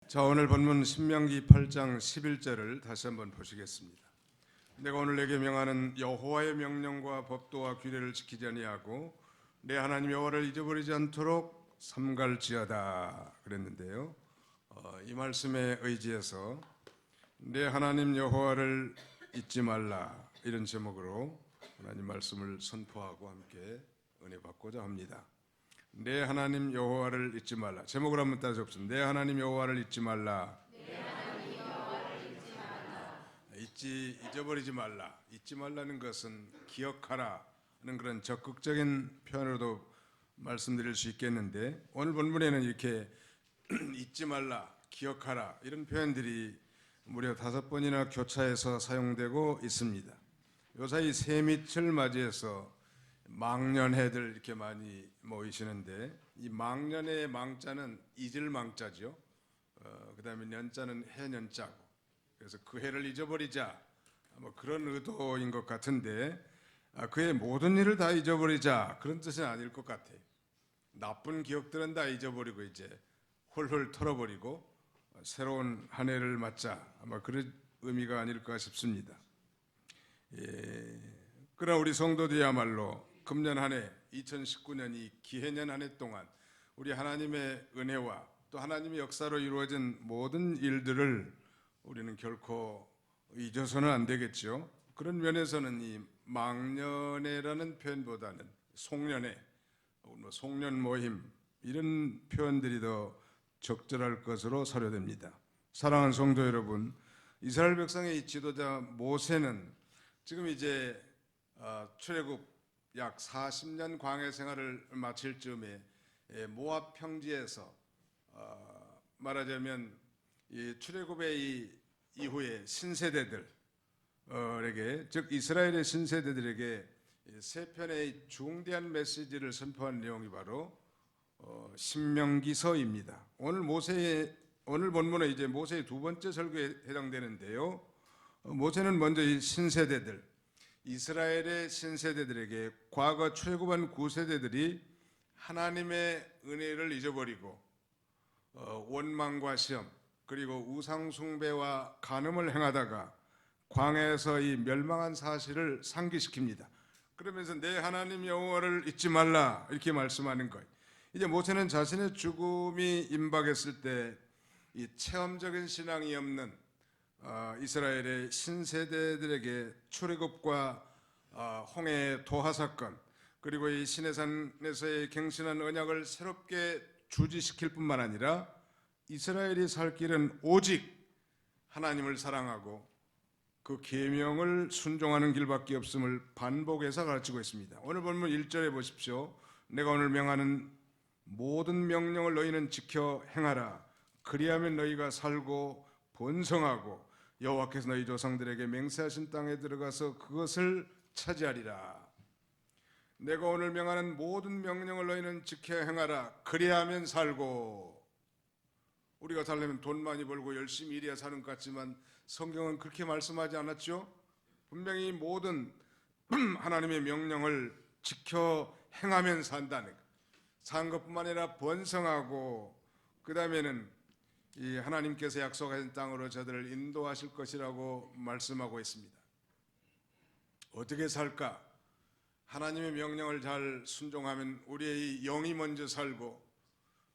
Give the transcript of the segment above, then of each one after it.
자, 오늘 본문 신명기 8장 11절을 다시 한번 보시겠습니다. 내가 오늘 내게 명하는 여호와의 명령과 법도와 규례를 지키지 아니하고 내 하나님 여호와를 잊어버리지 않도록 삼갈지어다 그랬는데요. 이 말씀에 의지해서 내 하나님 여호와를 잊지 말라 이런 제목으로 하나님 말씀을 선포하고 함께 은혜 받고자 합니다. 내 하나님 여호와를 잊지 말라. 제목을 한번 따져 봅시다. 내 하나님 여호와를 잊지 말라. 내 하나님 여호와를 잊지 말라. 잊어버리지 말라. 잊지 말라는 것은 기억하라 하는 그런 적극적인 표현으로도 말씀드릴 수 있겠는데, 오늘 본문에는 이렇게 잊지 말라, 기억하라 이런 표현들이 무려 5번이나 교차해서 사용되고 있습니다. 요사이 새밑을 맞이해서 망년해들 이렇게 많이 모이시는데, 이 망년의 망자는 잊을 망자죠. 그 다음에 년자는 해년자고, 그래서 그 해를 잊어버리자 뭐 그런 의도인 것 같은데, 그의 모든 일을 다 잊어버리자 그런 뜻은 아닐 것 같아요. 나쁜 기억들은 다 잊어버리고 이제 홀홀 털어버리고 새로운 한 해를 맞자, 아마 그런 의미가 아닐까 싶습니다. 그러나 우리 성도들이야말로 금년 한 해 2019년 이 기해년 한 해 동안 우리 하나님의 은혜와 또 하나님의 역사로 이루어진 모든 일들을 우리는 결코 잊어서는 안 되겠죠. 그런 면에서는 이 망년회라는 표현보다는 송년회, 송년 모임 이런 표현들이 더 적절할 것으로 사료됩니다. 사랑하는 성도 여러분, 이스라엘 백성의 이 지도자 모세는 지금 이제 출애굽 약 40년 광야 생활을 마칠 즈음에 모압 평지에서 말하자면 이 출애굽의 이후에 신세대들에게, 즉 이스라엘의 신세대들에게 세 편의 중대한 메시지를 선포한 내용이 바로 신명기서입니다. 오늘 본문은 이제 모세의 두 번째 설교에 해당되는데요. 모세는 먼저 이 신세대들, 이스라엘의 신세대들에게 과거 출애굽한 구세대들이 하나님의 은혜를 잊어버리고 원망과 시험 그리고 우상숭배와 간음을 행하다가 광야에서 이 멸망한 사실을 상기시킵니다. 그러면서 내 하나님 여호와를 잊지 말라 이렇게 말씀하는 거예요. 이제 모세는 자신의 죽음이 임박했을 때 이 체험적인 신앙이 없는 이스라엘의 신세대들에게 출애굽과 홍해의 도하 사건 그리고 이 시내산에서의 갱신한 언약을 새롭게 주지시킬 뿐만 아니라 이스라엘이 살 길은 오직 하나님을 사랑하고 그 계명을 순종하는 길밖에 없음을 반복해서 가르치고 있습니다. 오늘 본문 1절에 보십시오. 내가 오늘 명하는 모든 명령을 너희는 지켜 행하라. 그리하면 너희가 살고 번성하고 여호와께서 너희 조상들에게 맹세하신 땅에 들어가서 그것을 차지하리라. 내가 오늘 명하는 모든 명령을 너희는 지켜 행하라. 그리하면 살고, 우리가 살려면 돈 많이 벌고 열심히 일해야 사는 것 같지만 성경은 그렇게 말씀하지 않았죠. 분명히 모든 하나님의 명령을 지켜 행하면 산다는 것, 산 것뿐만 아니라 번성하고, 그 다음에는 이 하나님께서 약속하신 땅으로 저들을 인도하실 것이라고 말씀하고 있습니다. 어떻게 살까? 하나님의 명령을 잘 순종하면 우리의 영이 먼저 살고,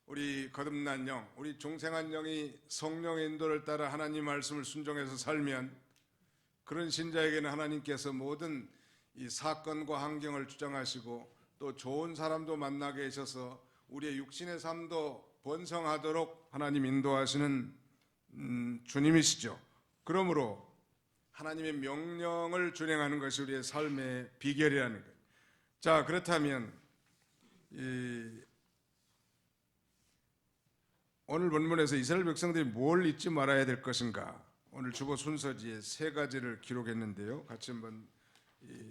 우리 거듭난 영, 우리 중생한 영이 성령의 인도를 따라 하나님 말씀을 순종해서 살면, 그런 신자에게는 하나님께서 모든 이 사건과 환경을 주장하시고 또 좋은 사람도 만나게 하셔서 우리의 육신의 삶도 번성하도록 하나님 인도하시는 주님이시죠. 그러므로 하나님의 명령을 준행하는 것이 우리의 삶의 비결이라는 거예요. 자, 그렇다면 오늘 본문에서 이스라엘 백성들이 뭘 잊지 말아야 될 것인가? 오늘 주보 순서지에 3가지를 기록했는데요. 같이 한번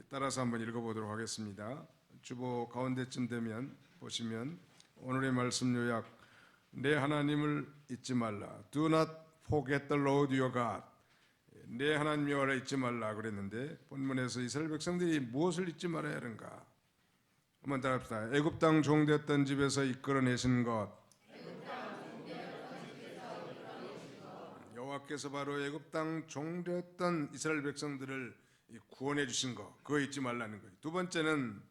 따라서 한번 읽어보도록 하겠습니다. 주보 가운데쯤 되면 보시면 오늘의 말씀 요약, 내 하나님을 잊지 말라. Do not forget the Lord your God. 내 하나님 여호와를 잊지 말라 그랬는데, 본문에서 이스라엘 백성들이 무엇을 잊지 말아야 하는가? 한번 따라합시다. 애굽 땅 종되었던 집에서 이끌어내신 것, 여호와께서 바로 애굽 땅 종되었던 이스라엘 백성들을 구원해 주신 거, 그거 잊지 말라는 거예요. 두 번째는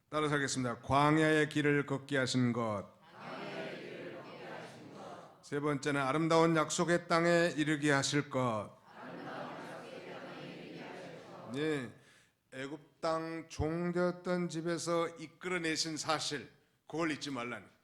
따라서 하겠습니다. 광야의 길을 걷게 하신 것. 세 번째는 아름다운 약속의 땅에 이르게 하실 것. 네, 애굽 땅 종되었던 집에서 이끌어내신 사실, 그걸 잊지 말라는 거예요.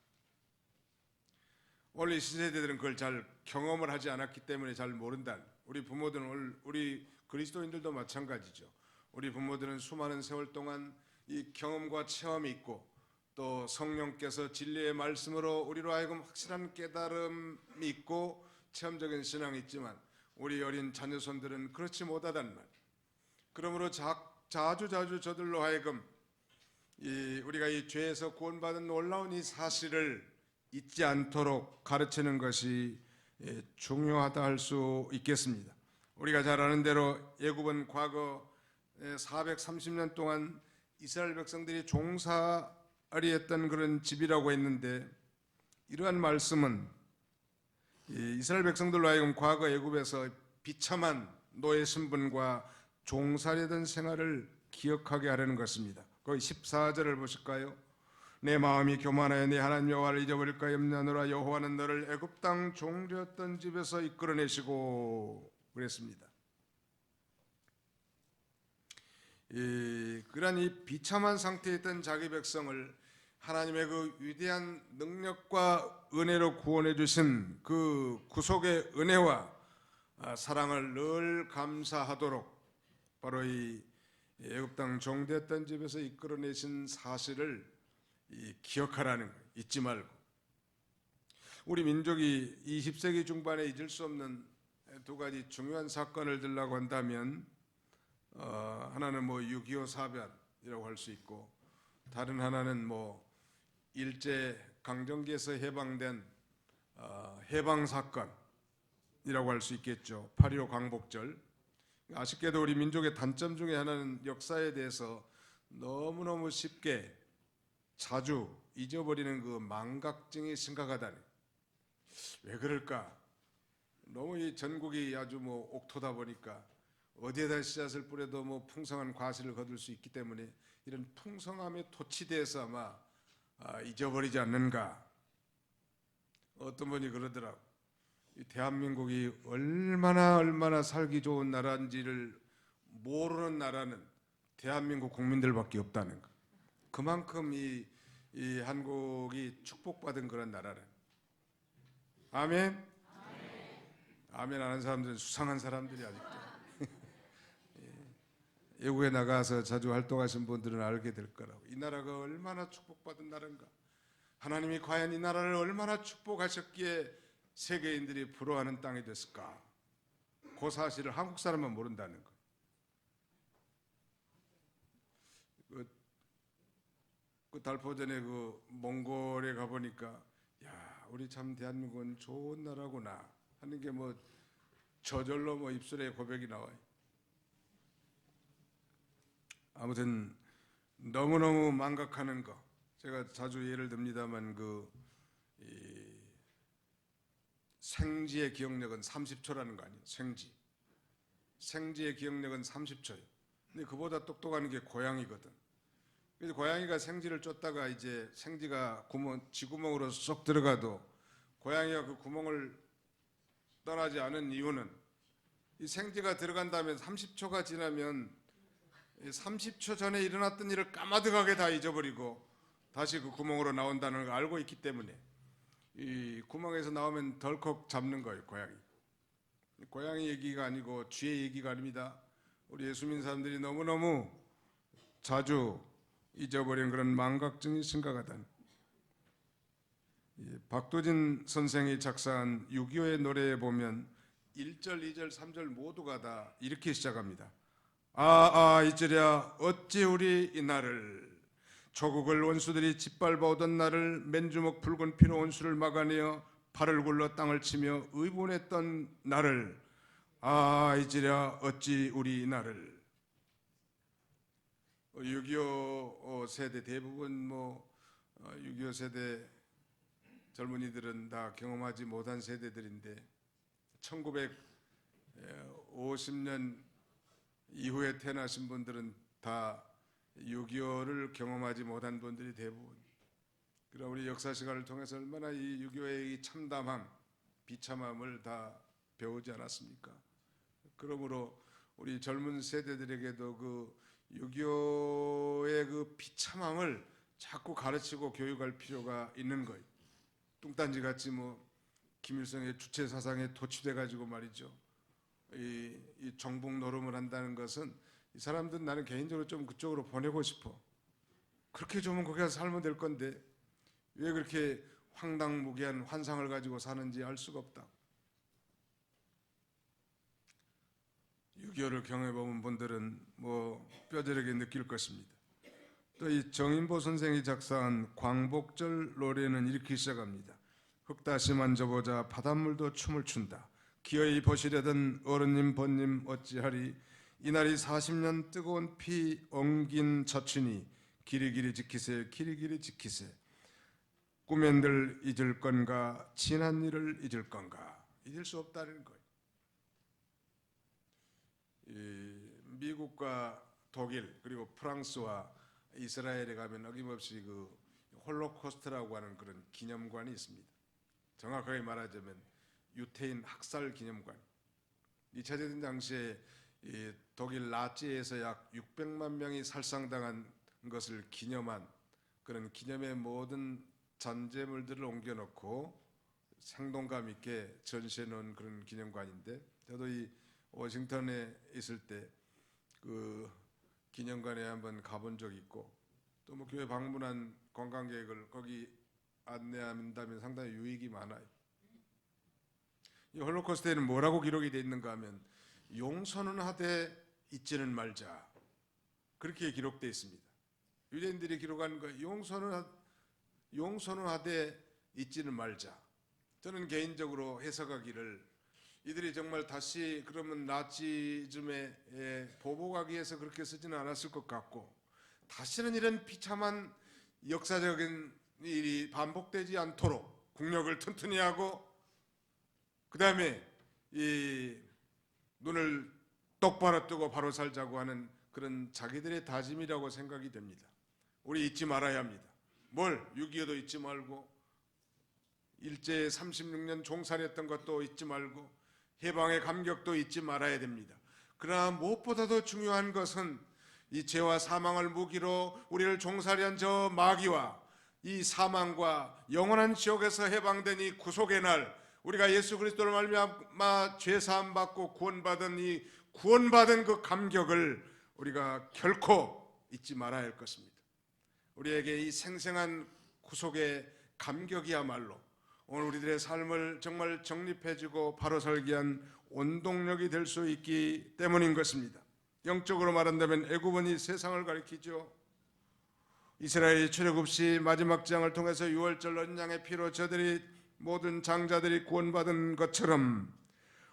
원래 신세대들은 그걸 잘 경험을 하지 않았기 때문에 잘 모른다. 우리 부모들은, 우리 그리스도인들도 마찬가지죠. 우리 부모들은 수많은 세월 동안 이 경험과 체험이 있고 또 성령께서 진리의 말씀으로 우리로 하여금 확실한 깨달음이 있고 체험적인 신앙이 있지만 우리 어린 자녀손들은 그렇지 못하단 말. 그러므로 자주 저들로 하여금 우리가 이 죄에서 구원받은 놀라운 이 사실을 잊지 않도록 가르치는 것이 중요하다 할 수 있겠습니다. 우리가 잘 아는 대로 애굽은 과거 430년 동안 이스라엘 백성들이 종살이 했던 그런 집이라고 했는데, 이러한 말씀은 이스라엘 백성들로 하여금 과거 애굽에서 비참한 노예 신분과 종살이던 생활을 기억하게 하려는 것입니다. 거기 14절을 보실까요? 내 마음이 교만하여 내 하나님 여호와를 잊어버릴까 염려하노라. 여호와는 너를 애굽 땅 종되었던 집에서 이끌어내시고 그랬습니다. 그러한 이 비참한 상태에 있던 자기 백성을 하나님의 그 위대한 능력과 은혜로 구원해 주신 그 구속의 은혜와 사랑을 늘 감사하도록 바로 이 애굽 땅 종되었던 집에서 이끌어내신 사실을 기억하라는 거예요. 잊지 말고. 우리 민족이 20세기 중반에 잊을 수 없는 두 가지 중요한 사건을 들라고 한다면 하나는 뭐 6.25 사변이라고 할 수 있고, 다른 하나는 뭐 일제 강점기에서 해방된 해방 사건이라고 할 수 있겠죠. 8.15 광복절. 아쉽게도 우리 민족의 단점 중에 하나는 역사에 대해서 너무너무 쉽게 자주 잊어버리는 그 망각증이 심각하다니. 왜 그럴까? 너무 이 전국이 아주 뭐 옥토다 보니까 어디에다 씨앗을 뿌려도 뭐 풍성한 과실을 거둘 수 있기 때문에 이런 풍성함에 토치돼서 아마 잊어버리지 않는가. 어떤 분이 그러더라고. 이 대한민국이 얼마나 살기 좋은 나라인지를 모르는 나라는 대한민국 국민들밖에 없다는 거. 그만큼 이 한국이 축복받은 그런 나라라. 아멘. 아멘 하는 사람들은 수상한 사람들이 아직도. 외국에 나가서 자주 활동하신 분들은 알게 될 거라고. 이 나라가 얼마나 축복받은 나라인가. 하나님이 과연 이 나라를 얼마나 축복하셨기에 세계인들이 부러워하는 땅이 됐을까. 그 사실을 한국 사람만 모른다는 거. 그 달포전에 그 몽골에 가보니까 야, 우리 참 대한민국은 좋은 나라구나 하는 게 뭐 저절로 뭐 입술에 고백이 나와요. 아무튼 너무너무 망각하는 거. 제가 자주 예를 듭니다만 생지의 기억력은 30초라는 거 아니에요. 생지의 기억력은 30초예요. 근데 그보다 똑똑한 게 고양이거든. 그래서 고양이가 생지를 쫓다가 이제 생지가 쥐구멍으로 쏙 들어가도 고양이가 그 구멍을 떠나지 않은 이유는 이 생지가 들어간 다음에 30초가 지나면 30초 전에 일어났던 일을 까마득하게 다 잊어버리고 다시 그 구멍으로 나온다는 걸 알고 있기 때문에 이 구멍에서 나오면 덜컥 잡는 거예요. 고양이 얘기가 아니고 쥐의 얘기가 아닙니다. 우리 예수민 사람들이 너무너무 자주 잊어버린 그런 망각증이 심각하다. 박도진 선생이 작사한 6.25의 노래에 보면 1절, 2절, 3절 모두가 다 이렇게 시작합니다. 이제랴 어찌 우리 이날을 조국을 원수들이 짓밟아 오던 날을 맨주먹 붉은 피로 원수를 막아내어 팔을 굴러 땅을 치며 의분했던 날을 이제랴 어찌 우리 이날을. 6.25 세대 대부분 6.25 세대 젊은이들은 다 경험하지 못한 세대들인데 50년 이후에 태어나신 분들은 다 6.25를 경험하지 못한 분들이 대부분. 그러나 우리 역사 시간을 통해서 얼마나 이 6.25의 이 참담함, 비참함을 다 배우지 않았습니까? 그러므로 우리 젊은 세대들에게도 그 6.25의 그 비참함을 자꾸 가르치고 교육할 필요가 있는 거예요. 뚱딴지 같이 김일성의 주체 사상에 도취돼 가지고 말이죠. 이 정복 노름을 한다는 것은 이 사람들은 나는 개인적으로 좀 그쪽으로 보내고 싶어. 그렇게 좀 거기 가서 살면 될 건데 왜 그렇게 황당무계한 환상을 가지고 사는지 알 수가 없다. 6.25를 경험해본 분들은 뼈저리게 느낄 것입니다. 또 이 정인보 선생이 작사한 광복절 노래는 이렇게 시작합니다. 흙다시 만져보자 바닷물도 춤을 춘다. 기어이 보시려던 어른님 번님 어찌하리. 이날이 40년 뜨거운 피 엉긴 젖이니 길이길이 지키세 길이길이 지키세. 꿈엔들 잊을 건가 지난 일을 잊을 건가. 잊을 수 없다는 거예요. 미국과 독일 그리고 프랑스와 이스라엘에 가면 어김없이 그 홀로코스트라고 하는 그런 기념관이 있습니다. 정확하게 말하자면 유태인 학살 기념관. 2차 대전 당시에 독일 나치에서 약 600만 명이 살상당한 것을 기념한 그런 기념의 모든 잔재물들을 옮겨놓고 생동감 있게 전시해 놓은 그런 기념관인데, 저도 이 워싱턴에 있을 때 그 기념관에 한번 가본 적이 있고 또 교회 방문한 관광객을 거기 안내한다면 상당히 유익이 많아요. 이 홀로코스트에는 뭐라고 기록이 되어 있는가 하면 용서는 하되 잊지는 말자, 그렇게 기록되어 있습니다. 유대인들이 기록한 거 용서는 하되 잊지는 말자. 저는 개인적으로 해석하기를 이들이 정말 다시 그러면 나치즘에 보복하기 위해서 그렇게 쓰지는 않았을 것 같고, 다시는 이런 비참한 역사적인 일이 반복되지 않도록 국력을 튼튼히 하고 그 다음에 이 눈을 똑바로 뜨고 바로 살자고 하는 그런 자기들의 다짐이라고 생각이 됩니다. 우리 잊지 말아야 합니다. 뭘? 6.25도 잊지 말고 일제 36년 종살이했던 것도 잊지 말고 해방의 감격도 잊지 말아야 됩니다. 그러나 무엇보다도 중요한 것은 이 죄와 사망을 무기로 우리를 종살이한 저 마귀와 이 사망과 영원한 지옥에서 해방된 이 구속의 날, 우리가 예수 그리스도를 말미암아 죄 사함 받고 구원받은 그 감격을 우리가 결코 잊지 말아야 할 것입니다. 우리에게 이 생생한 구속의 감격이야말로 오늘 우리들의 삶을 정말 정립해주고 바로 살게 한 원동력이 될 수 있기 때문인 것입니다. 영적으로 말한다면 애굽은 이 세상을 가리키죠. 이스라엘이 출애굽 시 마지막 장을 통해서 유월절 어린 양의 피로 저들이 모든 장자들이 구원받은 것처럼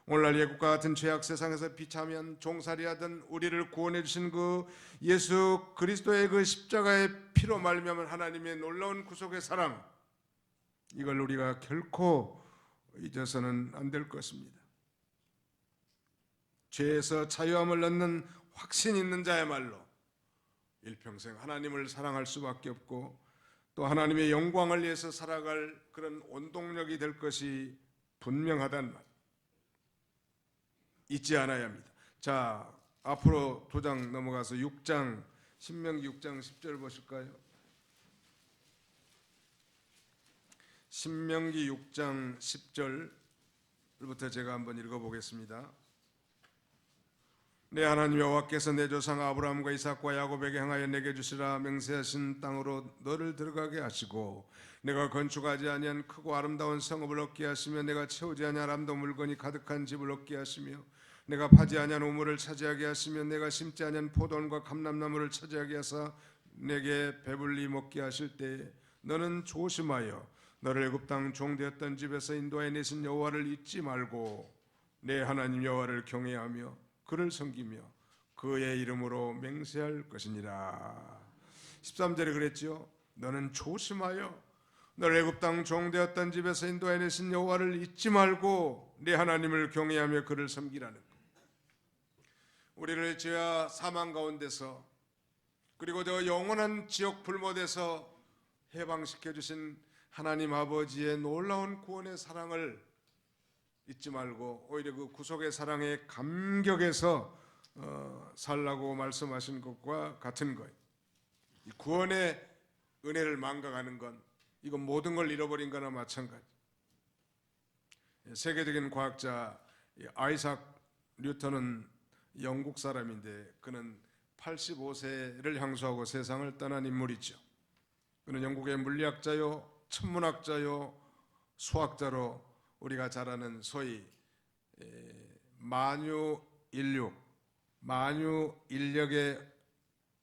오늘날 애굽과 같은 죄악 세상에서 비참한 종살이하던 우리를 구원해 주신 그 예수 그리스도의 그 십자가의 피로 말미암은 하나님의 놀라운 구속의 사랑, 이걸 우리가 결코 잊어서는 안 될 것입니다. 죄에서 자유함을 얻는 확신 있는 자야말로 일평생 하나님을 사랑할 수밖에 없고 또 하나님의 영광을 위해서 살아갈 그런 원동력이 될 것이 분명하단 말 잊지 않아야 합니다. 자, 앞으로 2장 넘어가서 6장 신명기 6장 10절 보실까요? 신명기 6장 10절부터 제가 한번 읽어보겠습니다. 내 하나님 여호와께서 내 조상 아브라함과 이삭과 야곱에게 행하여 내게 주시라 맹세하신 땅으로 너를 들어가게 하시고 내가 건축하지 아니한 크고 아름다운 성읍을 얻게 하시며 내가 채우지 아니한 아름다운 물건이 가득한 집을 얻게 하시며 내가 파지 아니한 우물을 차지하게 하시며 내가 심지 아니한 포도원과 감람나무를 차지하게 하사 내게 배불리 먹게 하실 때에 너는 조심하여 너를 애굽 땅 종되었던 집에서 인도하여 내신 여호와를 잊지 말고 내 하나님 여호와를 경외하며 그를 섬기며 그의 이름으로 맹세할 것이니라. 13절에 그랬죠. 너는 조심하여 너를 애굽 땅 종되었던 집에서 인도하여 내신 여호와를 잊지 말고 내 하나님을 경외하며 그를 섬기라는 것. 우리를 죄와 사망 가운데서 그리고 저 영원한 지옥 불못에서 해방시켜 주신 하나님 아버지의 놀라운 구원의 사랑을 잊지 말고 오히려 그 구속의 사랑에 감격해서 살라고 말씀하신 것과 같은 거예요. 이 구원의 은혜를 망각하는 건 이건 모든 걸 잃어버린 거나 마찬가지. 세계적인 과학자 아이삭 뉴턴은 영국 사람인데 그는 85세를 향수하고 세상을 떠난 인물이죠. 그는 영국의 물리학자요, 천문학자요, 수학자로 우리가 잘 아는 소위 만유인력의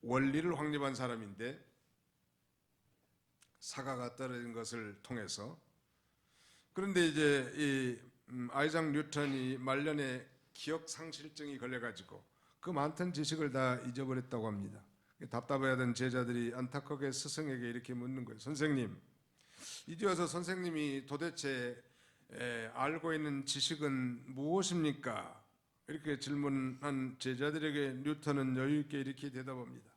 원리를 확립한 사람인데 사과가 떨어진 것을 통해서 그런데 이제 이 아이작 뉴턴이 말년에 기억 상실증이 걸려가지고 그 많던 지식을 다 잊어버렸다고 합니다. 답답해하던 제자들이 안타깝게 스승에게 이렇게 묻는 거예요. 선생님, 이제 와서 선생님이 도대체 알고 있는 지식은 무엇입니까? 이렇게 질문한 제자들에게 뉴턴은 여유 있게 이렇게 대답합니다.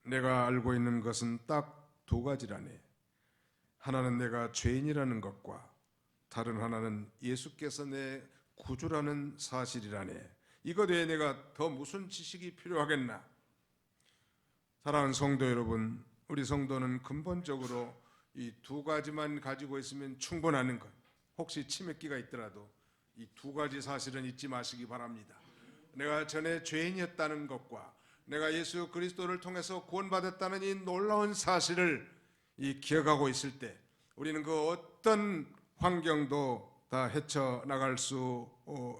내가 알고 있는 것은 딱 두 가지라네. 하나는 내가 죄인이라는 것과 다른 하나는 예수께서 내 구주라는 사실이라네. 이것 외에 내가 더 무슨 지식이 필요하겠나? 사랑하는 성도 여러분, 우리 성도는 근본적으로 이 두 가지만 가지고 있으면 충분한 것. 혹시 치맥기가 있더라도 이 두 가지 사실은 잊지 마시기 바랍니다. 내가 전에 죄인이었다는 것과 내가 예수 그리스도를 통해서 구원받았다는 이 놀라운 사실을 기억하고 있을 때 우리는 그 어떤 환경도 다 헤쳐나갈 수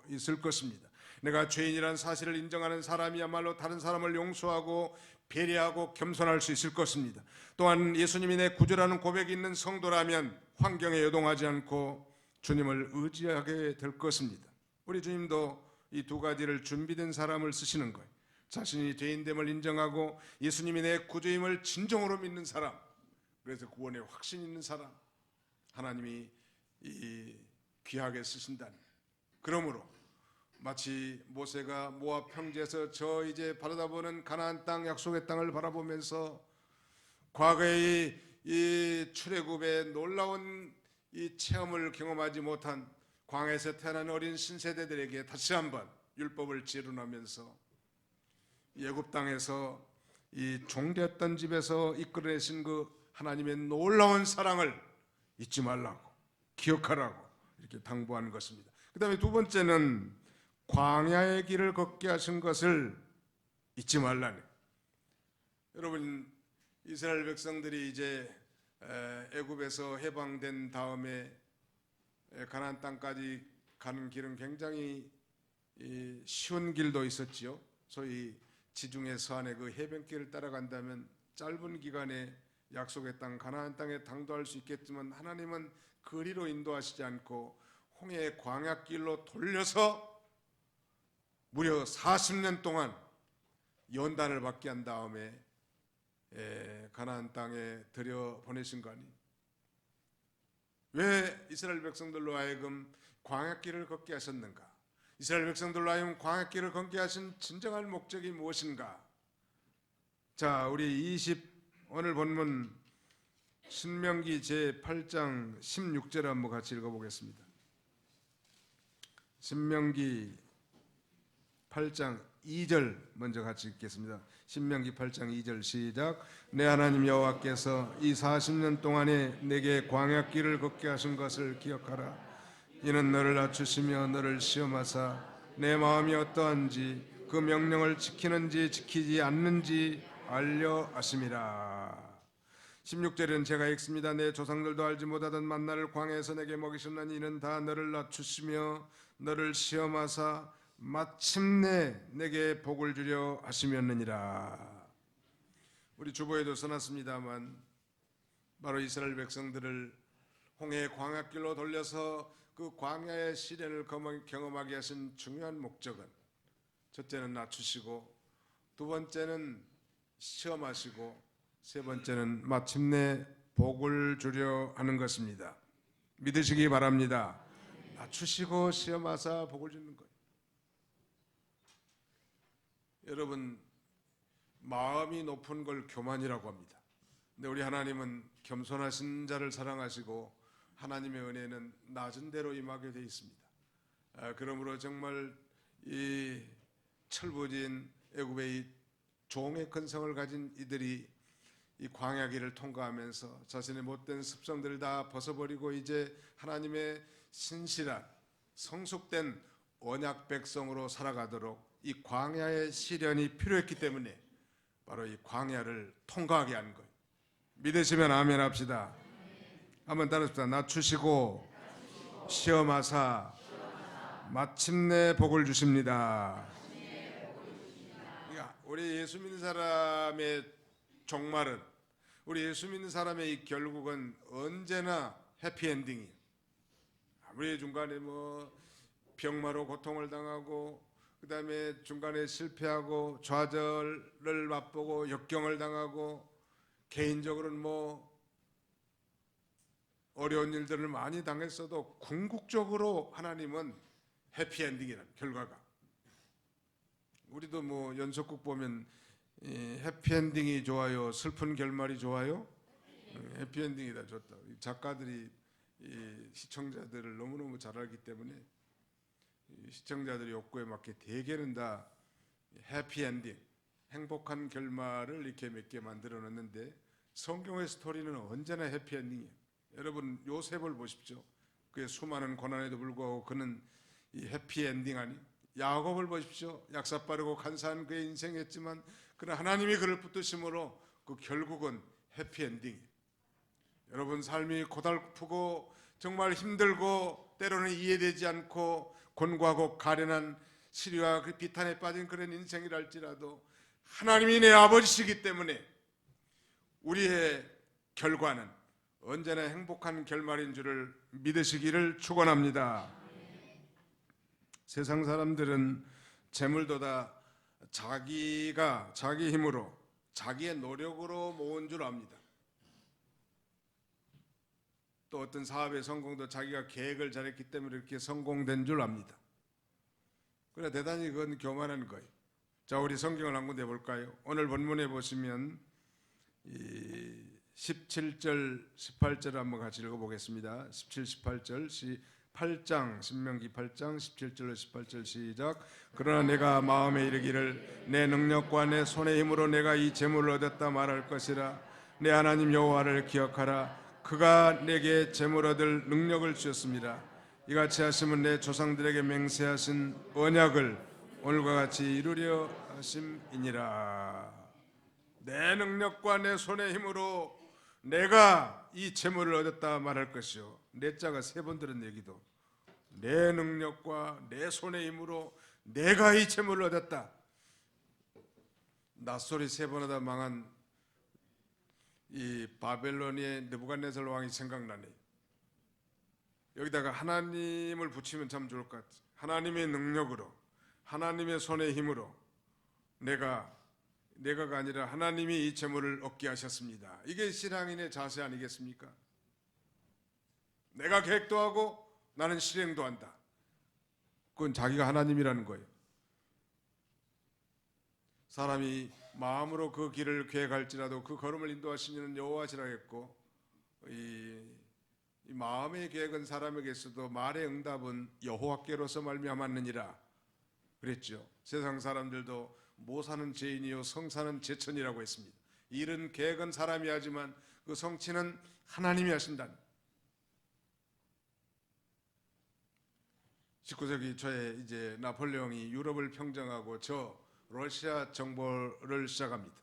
있을 것입니다. 내가 죄인이라는 사실을 인정하는 사람이야말로 다른 사람을 용서하고 배려하고 겸손할 수 있을 것입니다. 또한 예수님이 내 구주라는 고백이 있는 성도라면 환경에 요동하지 않고 주님을 의지하게 될 것입니다. 우리 주님도 이 두 가지를 준비된 사람을 쓰시는 거예요. 자신이 죄인됨을 인정하고 예수님이 내 구주임을 진정으로 믿는 사람, 그래서 구원에 확신 있는 사람, 하나님이 귀하게 쓰신다니. 그러므로 마치 모세가 모압 평지에서 저 이제 바라다보는 가나안 땅, 약속의 땅을 바라보면서 과거의 이 출애굽의 놀라운 이 체험을 경험하지 못한 광야에서 태어난 어린 신세대들에게 다시 한번 율법을 재론하면서 애굽 땅에서 이 종되었던 집에서 이끌어내신 그 하나님의 놀라운 사랑을 잊지 말라고, 기억하라고 이렇게 당부하는 것입니다. 그 다음에 두 번째는 광야의 길을 걷게 하신 것을 잊지 말라니. 여러분, 이스라엘 백성들이 이제 애굽에서 해방된 다음에 가나안 땅까지 가는 길은 굉장히 쉬운 길도 있었지요. 소위 지중해 서안의 그 해변길을 따라간다면 짧은 기간에 약속의 땅 가나안 땅에 당도할 수 있겠지만 하나님은 거리로 인도하시지 않고 홍해의 광야길로 돌려서 무려 40년 동안 연단을 받게 한 다음에 가나안 땅에 들여 보내신 거 아니에요? 왜 이스라엘 백성들로 하여금 광야길을 걷게 하셨는가? 이스라엘 백성들로 하여금 광야길을 걷게 하신 진정한 목적이 무엇인가? 자, 우리 오늘 본문 신명기 제8장 16절을 한번 같이 읽어보겠습니다. 신명기 8장 2절 먼저 같이 읽겠습니다. 신명기 8장 2절 시작. 내 하나님 여호와께서 이 40년 동안에 내게 광야길을 걷게 하신 것을 기억하라. 이는 너를 낮추시며 너를 시험하사 내 마음이 어떠한지 그 명령을 지키는지 지키지 않는지 알려 하심이라. 16절은 제가 읽습니다. 내 조상들도 알지 못하던 만나를 광야에서 내게 먹이셨나니 이는 다 너를 낮추시며 너를 시험하사 마침내 내게 복을 주려 하심이었느니라. 우리 주보에도 써놨습니다만 바로 이스라엘 백성들을 홍해의 광야길로 돌려서 그 광야의 시련을 경험하게 하신 중요한 목적은 첫째는 낮추시고 두 번째는 시험하시고 세 번째는 마침내 복을 주려 하는 것입니다. 믿으시기 바랍니다. 낮추시고 시험하사 복을 주는 거예요. 여러분, 마음이 높은 걸 교만이라고 합니다. 근데 우리 하나님은 겸손하신 자를 사랑하시고 하나님의 은혜는 낮은 대로 임하게 되어 있습니다. 그러므로 정말 이 철부진 애굽의 이 종의 근성을 가진 이들이 이 광야길을 통과하면서 자신의 못된 습성들을 다 벗어버리고 이제 하나님의 신실한 성숙된 언약 백성으로 살아가도록 이 광야의 시련이 필요했기 때문에 바로 이 광야를 통과하게 한 거예요. 믿으시면 아멘 합시다. 한번 따라합시다. 낮추시고 시험하사 마침내 복을 주십니다. 그러니까 우리 예수 믿는 사람의 종말은, 우리 예수 믿는 사람의 이 결국은 언제나 해피엔딩이에요. 아무리 중간에 뭐 병마로 고통을 당하고 그 다음에 중간에 실패하고 좌절을 맛보고 역경을 당하고 개인적으로는 뭐 어려운 일들을 많이 당했어도 궁극적으로 하나님은 해피엔딩이라는 결과가. 우리도 뭐 연속극 보면 해피엔딩이 좋아요, 슬픈 결말이 좋아요? 해피엔딩이다 좋다. 작가들이 이 시청자들을 너무너무 잘 알기 때문에 시청자들의 욕구에 맞게 대개는 다 해피엔딩, 행복한 결말을 이렇게 몇 개 만들어 놨는데 성경의 스토리는 언제나 해피엔딩이에요. 여러분 요셉을 보십시오. 그의 수많은 고난에도 불구하고 그는 이 해피엔딩 아니? 야곱을 보십시오. 약사 빠르고 간사한 그의 인생이었지만 그러나 하나님이 그를 붙드심으로 그 결국은 해피엔딩이에요. 여러분 삶이 고달프고 정말 힘들고 때로는 이해되지 않고 곤고하고 가련한 시리와 그 비탄에 빠진 그런 인생이랄지라도 하나님이 내 아버지시기 때문에 우리의 결과는 언제나 행복한 결말인 줄을 믿으시기를 축원합니다. 세상 사람들은 재물보다 자기가 자기 힘으로 자기의 노력으로 모은 줄 압니다. 또 어떤 사업의 성공도 자기가 계획을 잘했기 때문에 이렇게 성공된 줄 압니다. 그러나 대단히 그건 교만한 거예요. 자, 우리 성경을 한 군데 볼까요? 오늘 본문에 보시면 17절, 18절을 한번 같이 읽어보겠습니다. 17, 18절 8장 신명기 8장 17절로 18절 시작. 그러나 내가 마음에 이르기를 내 능력과 내 손의 힘으로 내가 이 재물을 얻었다 말할 것이라. 내 하나님 여호와를 기억하라. 그가 내게 재물 얻을 능력을 주셨습니다. 이같이 하심은 내 조상들에게 맹세하신 언약을 오늘과 같이 이루려 하심이니라. 내 능력과 내 손의 힘으로 내가 이 재물을 얻었다 말할 것이요. 내 자가 세 번 들은 얘기도 내 능력과 내 손의 힘으로 내가 이 재물을 얻었다. 낯소리 세 번 하다 망한 이 바벨론의 느부갓네살 왕이 생각나네. 여기다가 하나님을 붙이면 참 좋을 것 같아. 하나님의 능력으로, 하나님의 손의 힘으로 내가가 아니라 하나님이 이 재물을 얻게 하셨습니다. 이게 신앙인의 자세 아니겠습니까? 내가 계획도 하고 나는 실행도 한다. 그건 자기가 하나님이라는 거예요. 사람이 마음으로 그 길을 계획할지라도 그 걸음을 인도하시는 여호와시라 했고, 이 마음의 계획은 사람에게 있어도 말의 응답은 여호와께로서 말미암았느니라 그랬죠. 세상 사람들도 모사는 죄인이요 성사는 제천이라고 했습니다. 일은 계획은 사람이 하지만 그 성취는 하나님이 하신다는. 19세기 초에 이제 나폴레옹이 유럽을 평정하고 러시아 정벌을 시작합니다.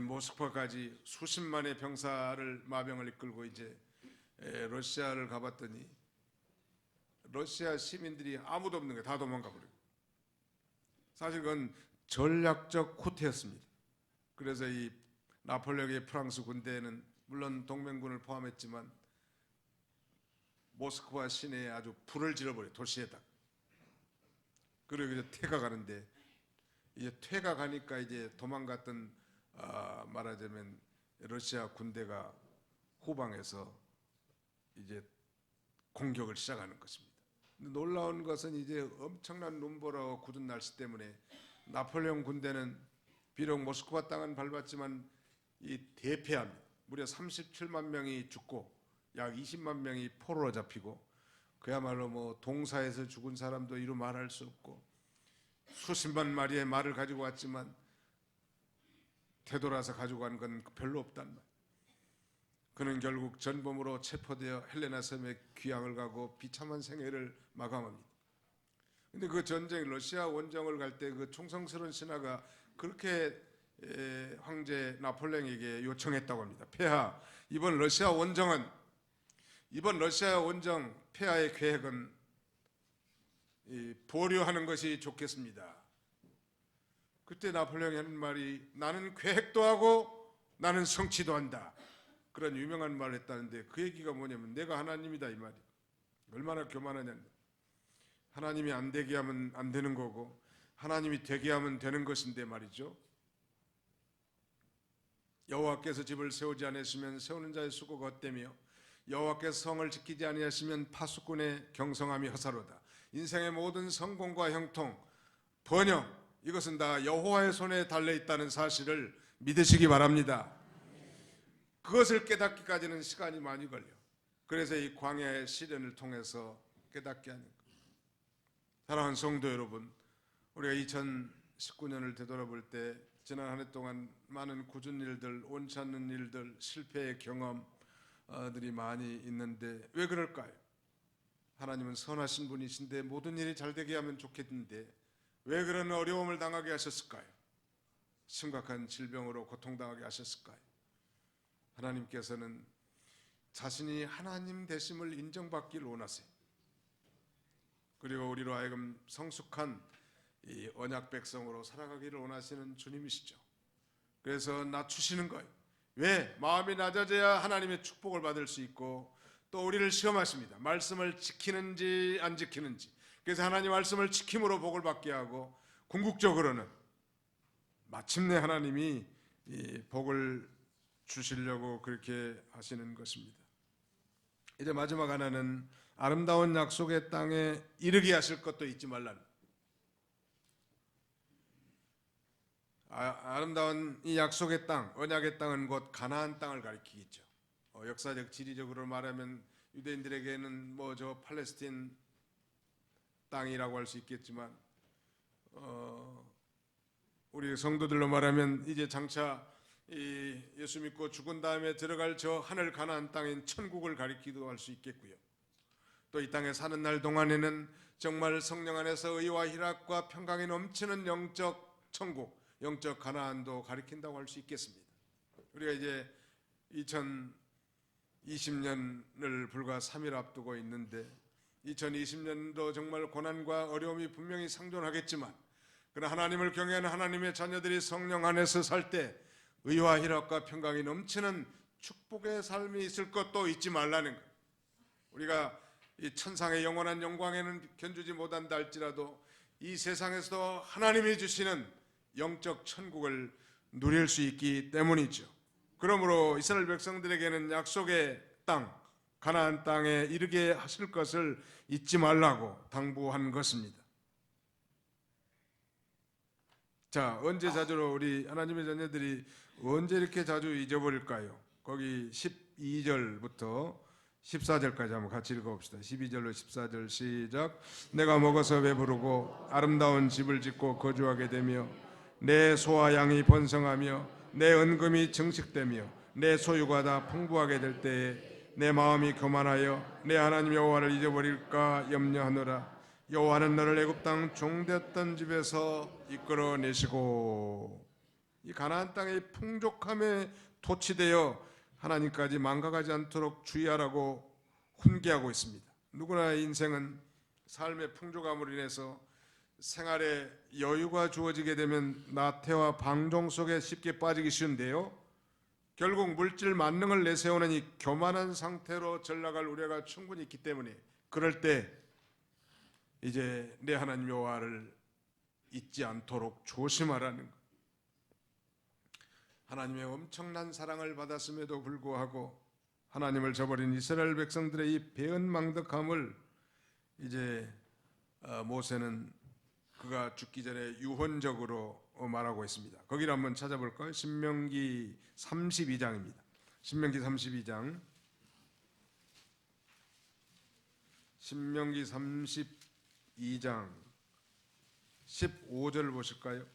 모스크바까지 수십만의 병사를 마병을 이끌고 이제 러시아를 가봤더니 러시아 시민들이 아무도 없는 거예요. 다 도망가 버리고. 사실 그건 전략적 후퇴였습니다. 그래서 이 나폴레옹의 프랑스 군대는 물론 동맹군을 포함했지만 모스크바 시내에 아주 불을 질러버려요. 도시에다. 그리고 이제 퇴가 가는데 이제 퇴가 가니까 이제 도망갔던 말하자면 러시아 군대가 후방에서 이제 공격을 시작하는 것입니다. 근데 놀라운 것은 이제 엄청난 눈보라와 굳은 날씨 때문에 나폴레옹 군대는 비록 모스크바 땅은 밟았지만 이 대패합니다. 무려 37만 명이 죽고 약 20만 명이 포로로 잡히고, 그야말로 뭐 동사에서 죽은 사람도 이루 말할 수 없고, 수십만 마리의 말을 가지고 왔지만 되돌아서 가지고 간 건 별로 없단 말. 그는 결국 전범으로 체포되어 헬레나 섬에 귀향을 가고 비참한 생애를 마감합니다. 근데 그 전쟁, 러시아 원정을 갈 때 그 충성스러운 신하가 그렇게 황제 나폴레옹에게 요청했다고 합니다. 폐하, 이번 러시아 원정 폐하의 계획은 보류하는 것이 좋겠습니다. 그때 나폴레옹이 하는 말이 나는 계획도 하고 나는 성취도 한다. 그런 유명한 말을 했다는데, 그 얘기가 뭐냐면 내가 하나님이다 이 말이. 얼마나 교만하냐는, 하나님이 안 되게 하면 안 되는 거고 하나님이 되게 하면 되는 것인데 말이죠. 여호와께서 집을 세우지 않으시면 세우는 자의 수고가 헛되며 여호와께서 성을 지키지 아니하시면 파수꾼의 경성함이 허사로다. 인생의 모든 성공과 형통, 번영, 이것은 다 여호와의 손에 달려 있다는 사실을 믿으시기 바랍니다. 그것을 깨닫기까지는 시간이 많이 걸려. 그래서 이 광야의 시련을 통해서 깨닫게 하는 거예요. 사랑하는 성도 여러분, 우리가 2019년을 되돌아볼 때 지난 한 해 동안 많은 굳은 일들, 원치 않는 일들, 실패의 경험들이 많이 있는데 왜 그럴까요? 하나님은 선하신 분이신데 모든 일이 잘 되게 하면 좋겠는데 왜 그런 어려움을 당하게 하셨을까요? 심각한 질병으로 고통당하게 하셨을까요? 하나님께서는 자신이 하나님 되심을 인정받기를 원하세요. 그리고 우리로 하여금 성숙한 이 언약 백성으로 살아가기를 원하시는 주님이시죠. 그래서 낮추시는 거예요. 왜? 마음이 낮아져야 하나님의 축복을 받을 수 있고, 또 우리를 시험하십니다. 말씀을 지키는지 안 지키는지. 그래서 하나님 말씀을 지킴으로 복을 받게 하고, 궁극적으로는 마침내 하나님이 이 복을 주시려고 그렇게 하시는 것입니다. 이제 마지막 하나는 아름다운 약속의 땅에 이르게 하실 것도 잊지 말라는. 아름다운 이 약속의 땅, 언약의 땅은 곧 가나안 땅을 가리키겠죠. 역사적 지리적으로 말하면 유대인들에게는 뭐 저 팔레스틴 땅이라고 할 수 있겠지만, 우리 성도들로 말하면 이제 장차 이 예수 믿고 죽은 다음에 들어갈 저 하늘 가나안 땅인 천국을 가리키기도 할 수 있겠고요. 또 이 땅에 사는 날 동안에는 정말 성령 안에서 의와 희락과 평강이 넘치는 영적 천국, 영적 가나안도 가리킨다고 할 수 있겠습니다. 우리가 이제 2020년을 불과 3일 앞두고 있는데 2020년도 정말 고난과 어려움이 분명히 상존하겠지만, 그러나 하나님을 경외하는 하나님의 자녀들이 성령 안에서 살 때 의와 희락과 평강이 넘치는 축복의 삶이 있을 것도 잊지 말라는 것. 우리가 이 천상의 영원한 영광에는 견주지 못한다 할지라도 이 세상에서도 하나님이 주시는 영적 천국을 누릴 수 있기 때문이죠. 그러므로 이스라엘 백성들에게는 약속의 땅, 가나안 땅에 이르게 하실 것을 잊지 말라고 당부한 것입니다. 자, 언제 자주로 우리 하나님의 자녀들이 언제 이렇게 자주 잊어버릴까요? 거기 12절부터 14절까지 한번 같이 읽어봅시다. 12절로 14절 시작. 내가 먹어서 배부르고 아름다운 집을 짓고 거주하게 되며 내 소와 양이 번성하며 내 은금이 증식되며 내 소유가 다 풍부하게 될 때에 내 마음이 교만하여 내 하나님 여호와를 잊어버릴까 염려하노라. 여호와는 너를 애굽 땅 종되었던 집에서 이끌어내시고, 이 가나안 땅의 풍족함에 도취되어 하나님까지 망각하지 않도록 주의하라고 훈계하고 있습니다. 누구나 인생은 삶의 풍족함으로 인해서 생활에 여유가 주어지게 되면 나태와 방종 속에 쉽게 빠지기 쉬운데요, 결국 물질 만능을 내세우는 이 교만한 상태로 전락할 우려가 충분히 있기 때문에, 그럴 때 이제 내 하나님 여호와를 잊지 않도록 조심하라는 것. 하나님의 엄청난 사랑을 받았음에도 불구하고 하나님을 저버린 이스라엘 백성들의 이 배은망덕함을 이제 모세는 그가 죽기 전에 유언적으로 말하고 있습니다. 거기를 한번 찾아볼까요? 신명기 32장입니다. 신명기 32장. 신명기 32장 15절 보실까요?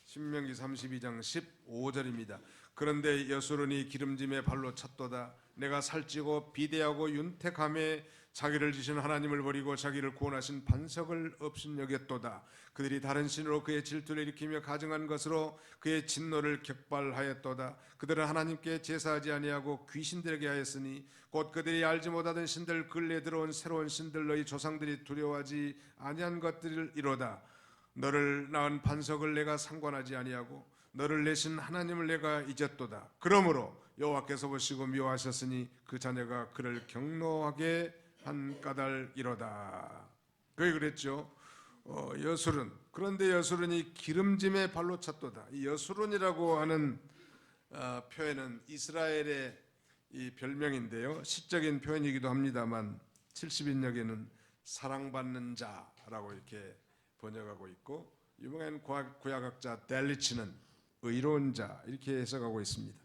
신명기 32장 15절입니다. 그런데 여수론이 기름짐에 발로 찼도다. 내가 살찌고 비대하고 윤택함에 자기를 지신 하나님을 버리고 자기를 구원하신 반석을 업신여겼도다. 그들이 다른 신으로 그의 질투를 일으키며 가증한 것으로 그의 진노를 격발하였도다. 그들은 하나님께 제사하지 아니하고 귀신들에게 하였으니 곧 그들이 알지 못하던 신들 근래 들어온 새로운 신들 너희 조상들이 두려워하지 아니한 것들을 이로다. 너를 낳은 반석을 내가 상관하지 아니하고 너를 내신 하나님을 내가 잊었도다. 그러므로 여호와께서 보시고 미워하셨으니 그 자녀가 그를 경노하게 한 까닭이로다. 그게 그랬죠. 여술은, 그런데 여술은이 기름짐에 발로 찼도다. 이 여술은이라고 하는 표현은 이스라엘의 이 별명인데요, 시적인 표현이기도 합니다만 70인역에는 사랑받는 자라고 이렇게 번역하고 있고, 유명한 구약학자 델리치는 의로운 자 이렇게 해석하고 있습니다.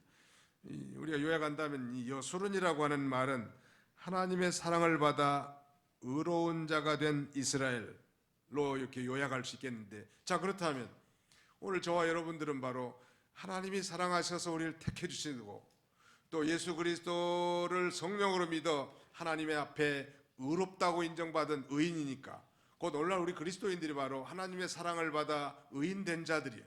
우리가 요약한다면 이 여술은이라고 하는 말은 하나님의 사랑을 받아 의로운 자가 된 이스라엘로 이렇게 요약할 수 있겠는데, 자 그렇다면 오늘 저와 여러분들은 바로 하나님이 사랑하셔서 우리를 택해 주시고 또 예수 그리스도를 성령으로 믿어 하나님의 앞에 의롭다고 인정받은 의인이니까 곧 오늘날 우리 그리스도인들이 바로 하나님의 사랑을 받아 의인된 자들이에요.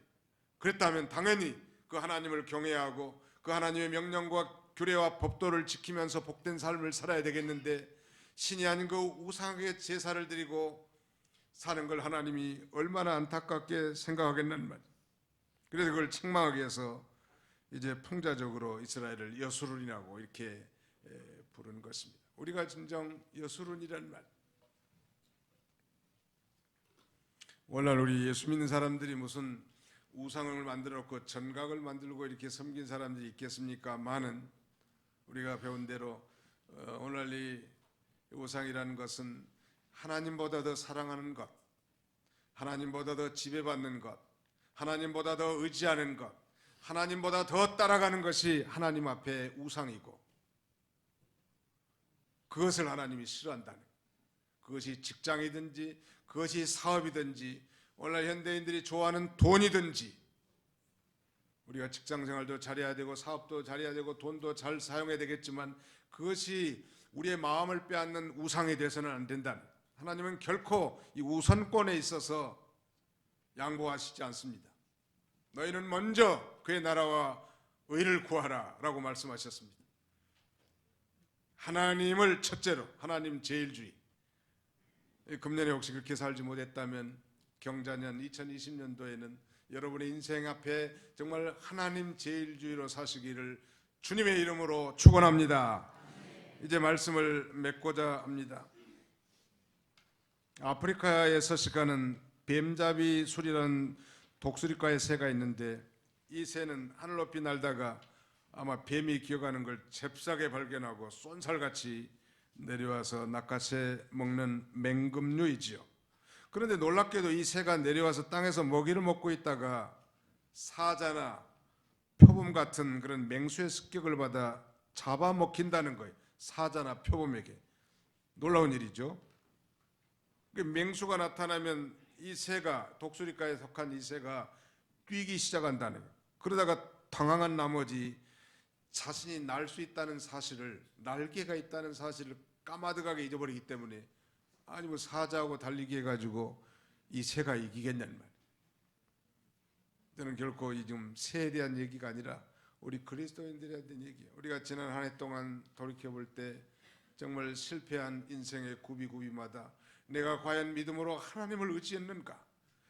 그렇다면 당연히 그 하나님을 경외하고 그 하나님의 명령과 규례와 법도를 지키면서 복된 삶을 살아야 되겠는데, 신이 아닌 그 우상에게 제사를 드리고 사는 걸 하나님이 얼마나 안타깝게 생각하겠는 말이에요. 그래서 그걸 책망하기 위해서 이제 풍자적으로 이스라엘을 여수룬이라고 이렇게 부르는 것입니다. 우리가 진정 여수룬이라는 말, 오늘날 우리 예수 믿는 사람들이 무슨 우상을 만들어 놓고 전각을 만들고 이렇게 섬긴 사람들이 있겠습니까? 많은 우리가 배운 대로 오늘날 이 우상이라는 것은 하나님보다 더 사랑하는 것, 하나님보다 더 지배받는 것, 하나님보다 더 의지하는 것, 하나님보다 더 따라가는 것이 하나님 앞에 우상이고, 그것을 하나님이 싫어한다는 거예요. 그것이 직장이든지 그것이 사업이든지 오늘날 현대인들이 좋아하는 돈이든지, 우리가 직장생활도 잘해야 되고 사업도 잘해야 되고 돈도 잘 사용해야 되겠지만 그것이 우리의 마음을 빼앗는 우상이 돼서는 안 된다는, 하나님은 결코 이 우선권에 있어서 양보하시지 않습니다. 너희는 먼저 그의 나라와 의를 구하라 라고 말씀하셨습니다. 하나님을 첫째로, 하나님 제일주의. 금년에 혹시 그렇게 살지 못했다면 경자년 2020년도에는 여러분의 인생 앞에 정말 하나님 제일주의로 사시기를 주님의 이름으로 축원합니다. 이제 말씀을 맺고자 합니다. 아프리카에 서식하는 뱀잡이 술이라는 독수리과의 새가 있는데, 이 새는 하늘 높이 날다가 아마 뱀이 기어가는 걸 잽싸게 발견하고 쏜살같이 내려와서 낚아채 먹는 맹금류이지요. 그런데 놀랍게도 이 새가 내려와서 땅에서 먹이를 먹고 있다가 사자나 표범 같은 그런 맹수의 습격을 받아 잡아먹힌다는 거예요. 사자나 표범에게. 놀라운 일이죠. 맹수가 나타나면 이 새가, 독수리과에 속한 이 새가 뛰기 시작한다는 거예요. 그러다가 당황한 나머지 자신이 날 수 있다는 사실을, 날개가 있다는 사실을 까마득하게 잊어버리기 때문에, 아니 뭐 사자하고 달리기 해가지고 이 새가 이기겠냐는 말. 저는 결코 이 좀 새에 대한 얘기가 아니라 우리 그리스도인들에 대한 얘기예요. 우리가 지난 한 해 동안 돌이켜볼 때 정말 실패한 인생의 구비구비마다 내가 과연 믿음으로 하나님을 의지했는가?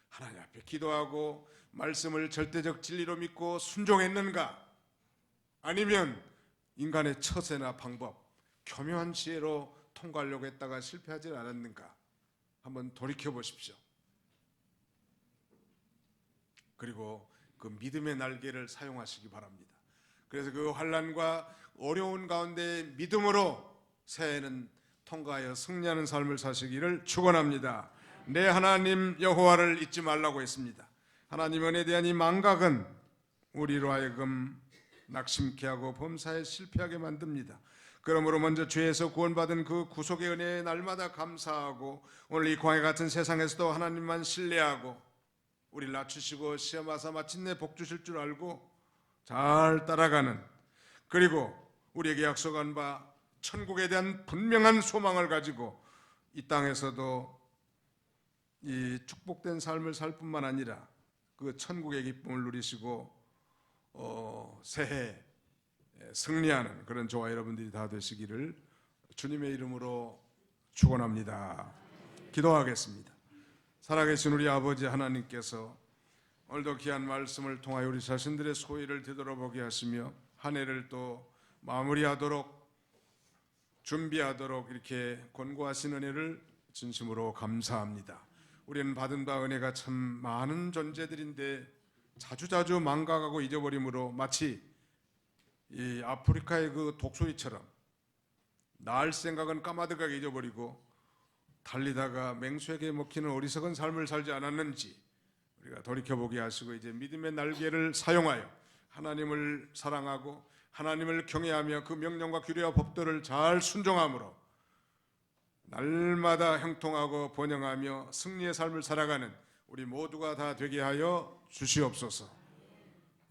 하나님 앞에 기도하고 말씀을 절대적 진리로 믿고 순종했는가? 아니면 인간의 처세나 방법, 교묘한 지혜로 통과하려고 했다가 실패하지 않았는가? 한번 돌이켜 보십시오. 그리고 그 믿음의 날개를 사용하시기 바랍니다. 그래서 그 환난과 어려운 가운데 믿음으로 새해는 통과하여 승리하는 삶을 사시기를 축원합니다. 내 하나님 여호와를 잊지 말라고 했습니다. 하나님 은혜에 대한 이 망각은 우리로 하여금 낙심케 하고 범사에 실패하게 만듭니다. 그러므로 먼저 죄에서 구원받은 그 구속의 은혜에 날마다 감사하고 오늘 이 광야 같은 세상에서도 하나님만 신뢰하고 우리를 낮추시고 시험하사 마침내 복 주실 줄 알고 잘 따라가는, 그리고 우리에게 약속한 바 천국에 대한 분명한 소망을 가지고 이 땅에서도 이 축복된 삶을 살 뿐만 아니라 그 천국의 기쁨을 누리시고 새해 승리하는 그런 저와 여러분들이 다 되시기를 주님의 이름으로 축원합니다. 기도하겠습니다. 살아계신 우리 아버지 하나님께서 오늘도 귀한 말씀을 통하여 우리 자신들의 소위를 되돌아보게 하시며 한 해를 또 마무리하도록 준비하도록 이렇게 권고하신 은혜를 진심으로 감사합니다. 우리는 받은 바 은혜가 참 많은 존재들인데 자주자주 망각하고 잊어버림으로 마치 이 아프리카의 그 독수리처럼 날 생각은 까마득하게 잊어버리고 달리다가 맹수에게 먹히는 어리석은 삶을 살지 않았는지 우리가 돌이켜보게 하시고 이제 믿음의 날개를 사용하여 하나님을 사랑하고 하나님을 경외하며 그 명령과 규례와 법도를 잘 순종함으로 날마다 형통하고 번영하며 승리의 삶을 살아가는 우리 모두가 다 되게 하여 주시옵소서.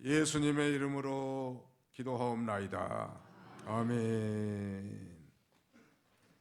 예수님의 이름으로 기도하옵나이다. 아멘.